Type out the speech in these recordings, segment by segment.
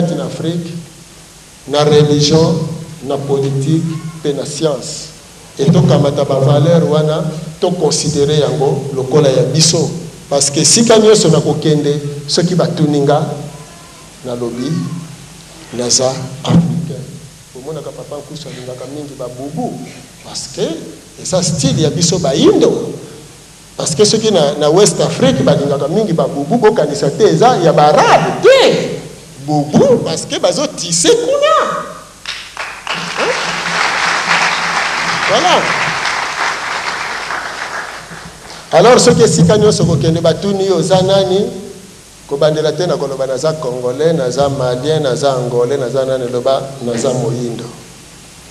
en Afrique, na religion, na politique, et na science. Et to kamata ba valeur wana to considérer yango lokola ya biso parce que si kanyo so na kokende ce qui va tuninga na lobby naza africain. Pour mona ka papa kusa linga ka mingi ba bubu parce que et ça style ya biso ba indo parce que ceux qui na West Afrique ba linga ka mingi ba bubu ko kanisa te za ya ba arabe te bubu parce que bazo tissé kuna. Voilà. Alors ce que si kanyo soko kende batuni ozanani ko bandela tena koloba naza congolais naza malien naza angolais naza nani loba naza moyindo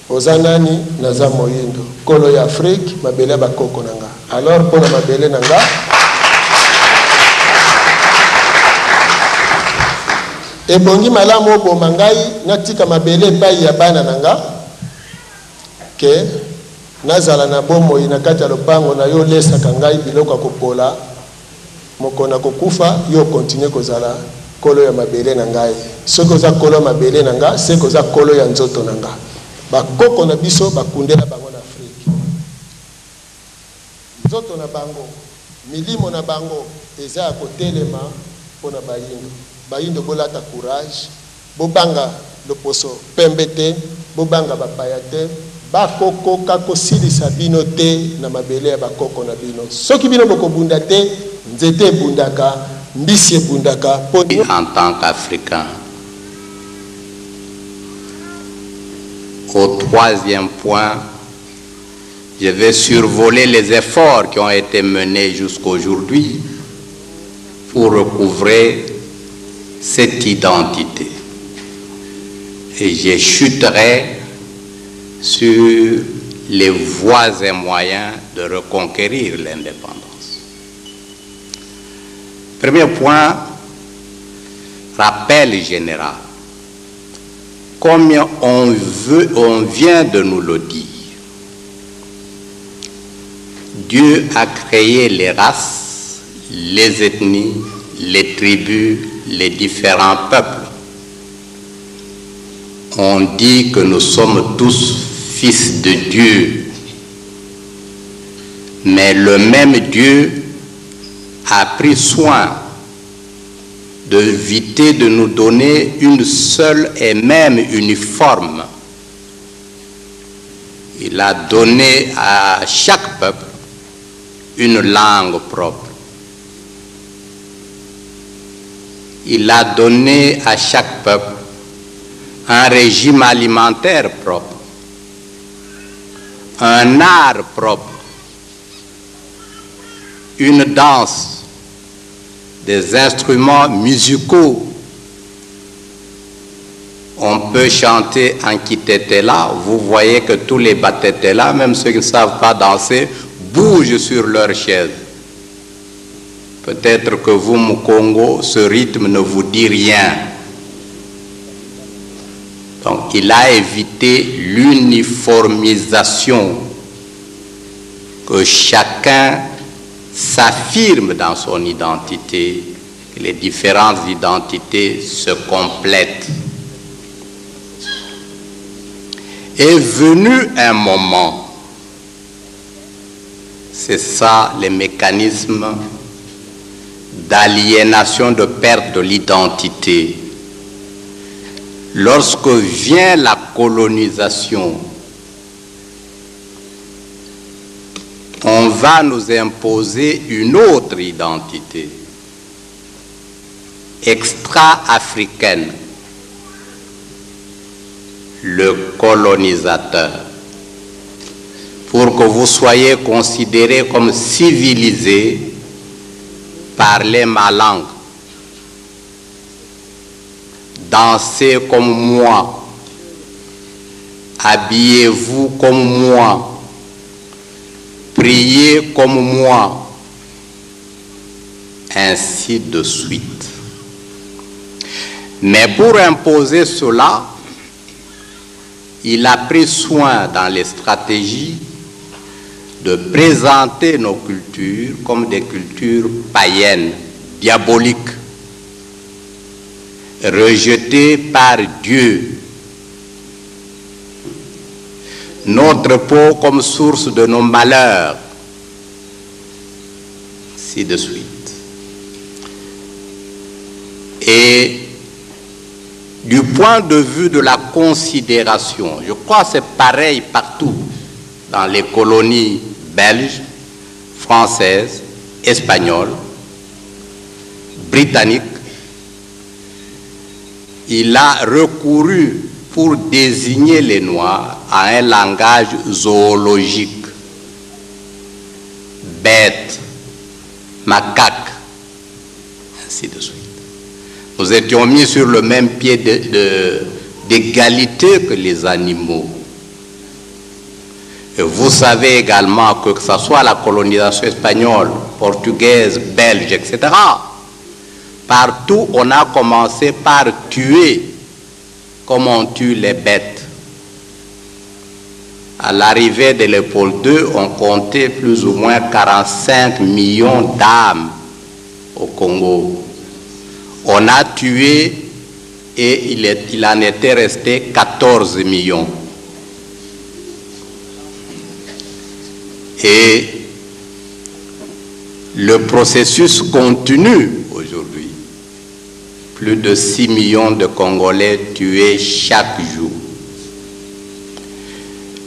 ozanani naza moyindo kolo ya Afrique mabele ba koko nanga alors pona mabele nanga e bongi malamu bo mangai natika mabele pai ya bana nanga ke nazala na bomo ina kati ya lopango na yo lesa kangai biloko kopola mokona kokufa yo continue kozala kolo ya mabele na ngai soko za kolo mabele na nga seko za kolo ya nzoto na nga bakoko na biso bakundela bango na Afrique nzoto na bango milimo na bango eza ya kotelema pona bayindo bolata courage bobanga loposo pembete bobanga bapaya te bakoko kakosilisa bino te na mabele ya bakoko na bino soki bino boko bunda te nzete bundaka mbisi bundaka. En tant qu'Africain, au troisième point, je vais survoler les efforts qui ont été menés jusqu'aujourd'hui pour recouvrer cette identité et je chuterai sur les voies et moyens de reconquérir l'indépendance. Premier point, rappel général. Comme on vient de nous le dire, Dieu a créé les races, les ethnies, les tribus, les différents peuples. On dit que nous sommes tous fils de Dieu, mais le même Dieu a pris soin d'éviter de nous donner une seule et même uniforme. Il a donné à chaque peuple une langue propre. Il a donné à chaque peuple un régime alimentaire propre, un art propre, une danse, des instruments musicaux. On peut chanter en Kitetela, vous voyez que tous les Batetela, même ceux qui ne savent pas danser, bougent sur leur chaise. Peut-être que vous, Mukongo, ce rythme ne vous dit rien. Donc, il a évité l'uniformisation, que chacun s'affirme dans son identité, que les différentes identités se complètent. Est venu un moment, c'est ça les mécanismes d'aliénation, de perte de l'identité. Lorsque vient la colonisation, on va nous imposer une autre identité, extra-africaine, le colonisateur, pour que vous soyez considérés comme civilisés, parlez ma langue, dansez comme moi, habillez-vous comme moi, priez comme moi, ainsi de suite. Mais pour imposer cela, il a pris soin dans les stratégies de présenter nos cultures comme des cultures païennes, diaboliques, rejetées rejeté par Dieu. Notre peau comme source de nos malheurs. Ainsi de suite. Et du point de vue de la considération, je crois que c'est pareil partout dans les colonies belges, françaises, espagnoles, britanniques. Il a recouru pour désigner les Noirs à un langage zoologique. Bêtes, macaques, ainsi de suite. Nous étions mis sur le même pied d'égalité que les animaux. Et vous savez également que ce soit la colonisation espagnole, portugaise, belge, etc., partout on a commencé par tuer comme on tue les bêtes. À l'arrivée de Léopold II, on comptait plus ou moins 45 millions d'âmes au Congo. On a tué et il en était resté 14 millions. Et le processus continue aujourd'hui. Plus de 6 millions de Congolais tués chaque jour.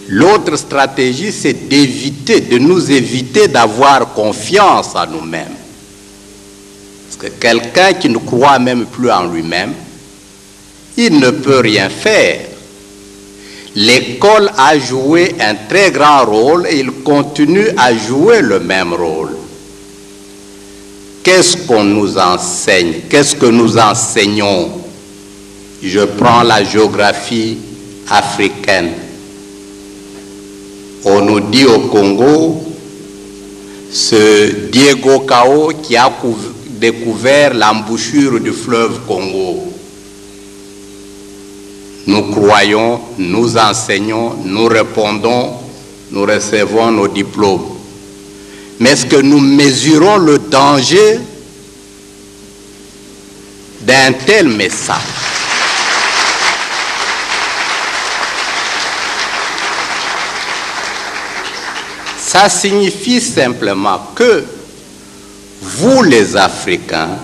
L'autre stratégie, c'est de nous éviter d'avoir confiance en nous-mêmes. Parce que quelqu'un qui ne croit même plus en lui-même, il ne peut rien faire. L'école a joué un très grand rôle et il continue à jouer le même rôle. Qu'est-ce qu'on nous enseigne? Qu'est-ce que nous enseignons? Je prends la géographie africaine. On nous dit au Congo, ce Diego Cao qui a découvert l'embouchure du fleuve Congo. Nous croyons, nous enseignons, nous répondons, nous recevons nos diplômes. Mais est-ce que nous mesurons le danger d'un tel message? Ça signifie simplement que vous, les Africains,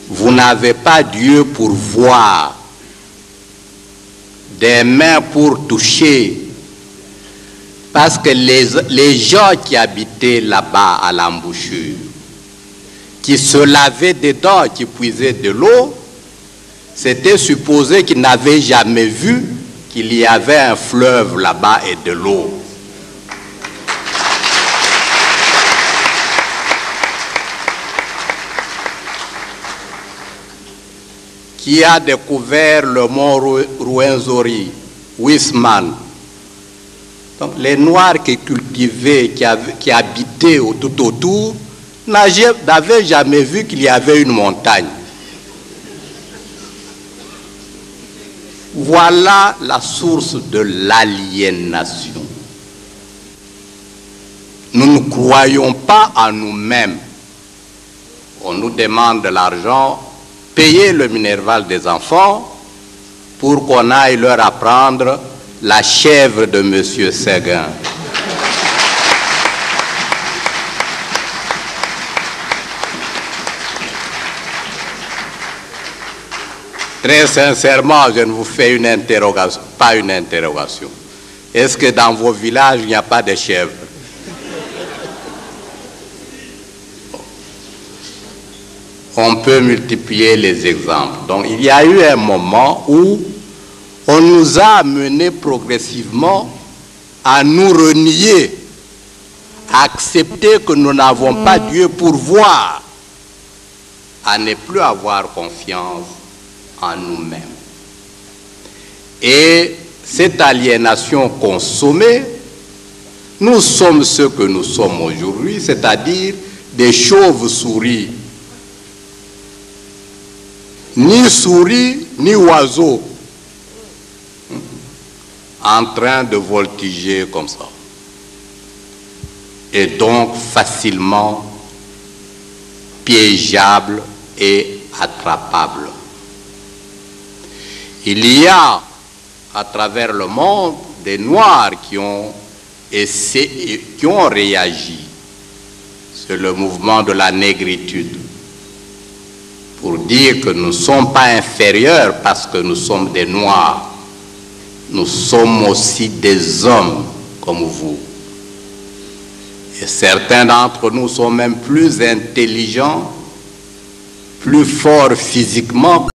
vous n'avez pas Dieu pour voir, des mains pour toucher, parce que les gens qui habitaient là-bas à l'embouchure, qui se lavaient dedans, qui puisaient de l'eau, c'était supposé qu'ils n'avaient jamais vu qu'il y avait un fleuve là-bas et de l'eau. Qui a découvert le mont Rwenzori, Wisman. Donc, les Noirs qui cultivaient, qui habitaient tout autour, n'avaient jamais vu qu'il y avait une montagne. Voilà la source de l'aliénation. Nous ne croyons pas en nous-mêmes. On nous demande de l'argent, payer le minerval des enfants pour qu'on aille leur apprendre la chèvre de M. Séguin. Très sincèrement, je ne vous fais une interrogation, pas une interrogation. Est-ce que dans vos villages, il n'y a pas de chèvres? On peut multiplier les exemples. Donc, il y a eu un moment où on nous a amenés progressivement à nous renier, à accepter que nous n'avons pas Dieu pour voir, à ne plus avoir confiance en nous-mêmes. Et cette aliénation consommée, nous sommes ce que nous sommes aujourd'hui, c'est-à-dire des chauves-souris. Ni souris, ni oiseaux, en train de voltiger comme ça. Et donc facilement piégeable et attrapable. Il y a à travers le monde des Noirs qui ont réagi sur le mouvement de la négritude pour dire que nous ne sommes pas inférieurs parce que nous sommes des Noirs. Nous sommes aussi des hommes comme vous. Et certains d'entre nous sont même plus intelligents, plus forts physiquement